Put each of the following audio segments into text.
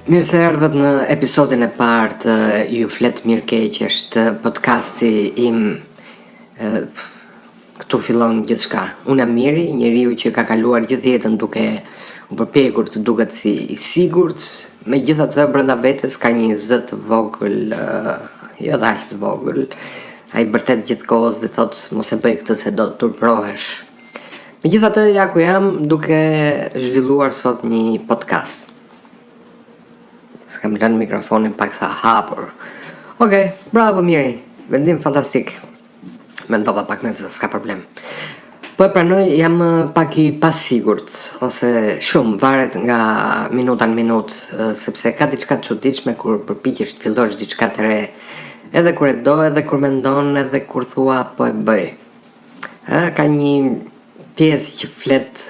Mirë se erdhët në episodin e parë të Ju Flet Mirë Keq, është podcasti im. Këtu fillon gjithçka. Unë jam Miri, njeriu që ka kaluar gjithë jetën duke u përpjekur të duket si i sigurt, megjithatë brenda vetes ka një zë të vogël, jo aq të vogël. Ai bërtet gjithkohës dhe thotë mos e bëj këtë se do të turprohesh. Megjithatë ja ku jam duke zhvilluar sot një podcast. S'kam lënë mikrofonin pak sa hapur. Okej, bravo Miri, vendim fantastik. Mendova pak me zë, s'ka problem. Po e pranoj, jam pak i pasigurt, ose shumë, varet nga minuta në minutë, sepse ka diçka të çuditshme kur përpiqesh të fillosh diçka të re, edhe kur e do, edhe kur mendon, edhe kur thua po e bëj. Ka një pjesë që flet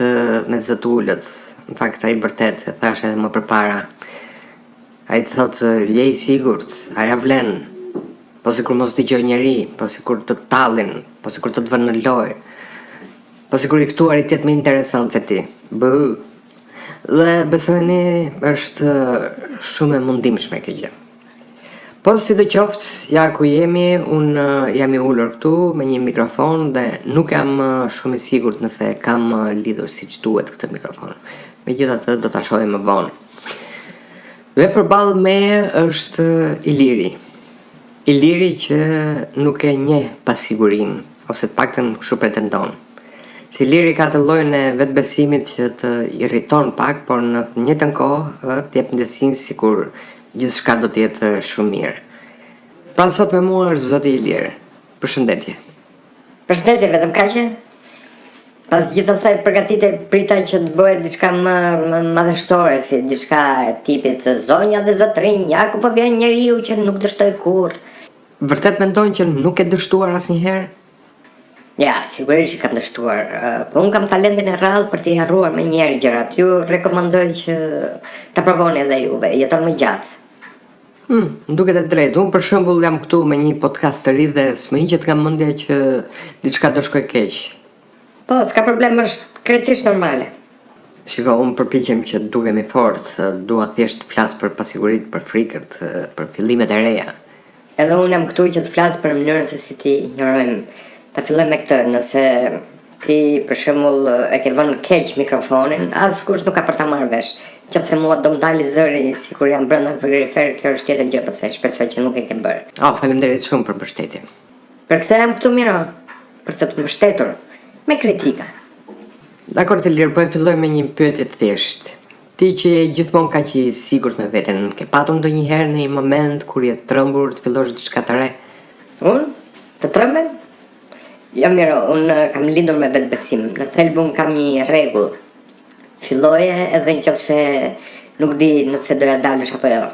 me zë të ulët, në fakt ai vërtet e thash edhe më përpara. Ai të thotë, je i sigurt, aja vlen, po sikur mos dëgjoj njeri, po sikur të tallin, po sikur të vënë në lojë, po sikur i ftuari të jetë më interesant se ti. Dhe besojeni është shumë e mundimshme kjo gjë. Po si të qoftë, ja ku jemi, unë jam i ulur këtu me një mikrofon dhe nuk jam shumë i sigurt nëse kam lidhur siç duhet këtë mikrofon. Megjithatë do ta shohim më vonë. Dhe përballë meje është Iliri. Iliri që nuk e njeh pasigurinë, ose të paktën kështu pretendon. Si Iliri ka të llojin e vetbesimit që të irriton pak, por në të njëjtën kohë të jep ndjesinë sikur gjithçka do të jetë shumë mirë. Pra sot me mua është zoti Ilir. Përshëndetje. Përshëndetje, vetëm kaqe? Pas gjithë asaj përgatitje prita që të bëhet diçka më madhështore, si diçka e tipit zonja dhe zotrinj, ja ku po vjen njeriu që nuk dështoi kurrë. Vërtet mendon që nuk e dështuar asnjëherë? Ja, sigurisht që kam dështuar. Po unë kam talentin e rrallë për t'i harruar me njerë gjërat. Ju rekomandoj që ta provoni edhe juve, jeton më gjatë. Duket e drejtë. Unë për shembull jam këtu me një podcast të ri dhe s'më hiqet nga mendja që diçka do shkoj keq. Po, s'ka problem, është krejtësisht normale. Shiko, unë përpiqem që dukemi fortë, dua thjesht të flas për pasiguritë, për frikët, për fillimet e reja. Edhe unë jam këtu që të flas për mënyrën se si ti injorojmë. Ta filloj me këtë, nëse ti për shembull e ke vënë keq mikrofonin, askush nuk ka për ta marrë vesh. Nëse mua do m'dali zëri sikur jam brenda frigorifer, kjo është tjetër gjë, pse shpresoj që nuk e ke bërë. Faleminderit shumë për mbështetjen. Për këtë jam këtu Miro, për të mbështetur me kritika. Dakor të lirë, po e filloj me një pyetje të thjeshtë. Ti që je gjithmonë kaq i sigurt me veten, ke patur ndonjëherë në një moment kur je trembur të fillosh diçka të re? Unë? Të trembem? Jo Miro, unë kam lindur me vetbesim. Në thelb unë kam një rregull. Filloje edhe nëse nuk di nëse doja dalësh apo jo.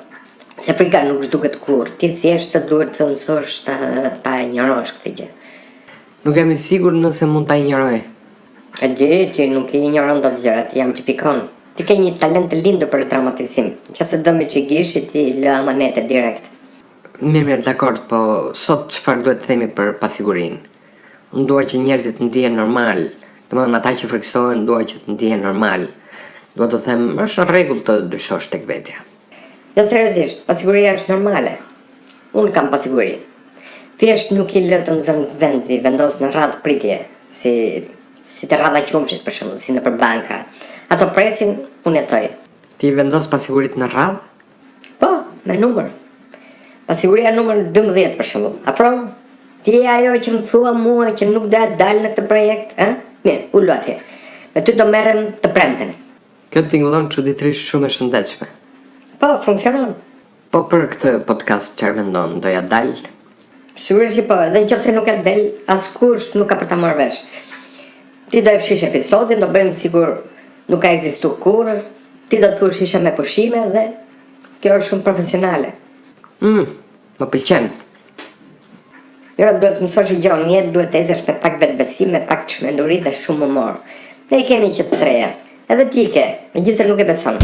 Se frika nuk zhduket kurrë. Ti thjesht duhet të mësosh ta injorosh këtë gjë. Nuk jam i sigurt nëse mund ta injoroj. E di, ti nuk i injoron dot gjërat, i amplifikon. Ti ke një talent të lindur për dramatizim. Nëse dëmi që gishi ti lë amanete direkt. Mirë, dakord, po sot çfarë duhet të themi për pasigurinë? Unë dua që njerëzit të ndihen normal. Domethënë ata që friksohen dua që të ndihen normal. Dua të them, është rregull të dyshosh tek vetja. Jo, seriozisht, pasiguria është normale. Unë kam pasiguri. Thjesht nuk i lë të më zënë vendi, vendos në radhë pritje, si të radha qumshit për shembull, si nëpër banka. Ato presin, unë jetoj. Ti vendos pasigurit në radhë? Po, me numër. Pasiguria numër 12 për shembull. Afro? Ti je ajo që më thua mua që nuk doja të dal në këtë projekt, Mirë, ulu atje. Me ty do merrem të premten. Kjo tingëllon çuditërisht shumë e shëndetshme. Po, funksionon. Po për këtë podcast çfarë mendon, doja dal? Sigurisht që po, edhe nëse nuk e del, askush nuk ka për ta marrë vesh. Ti do e fshish episodin, do bëjmë sigur nuk ka ekzistuar kurrë, ti do të thuash isha me pushime dhe kjo është shumë profesionale. Më pëlqen. Njëra duhet të mësosh gjë në jetë, duhet të ecësh me pak vetbesim, me pak çmenduri dhe shumë humor. Ne kemi që të treja, edhe ti ke, megjithëse nuk e beson.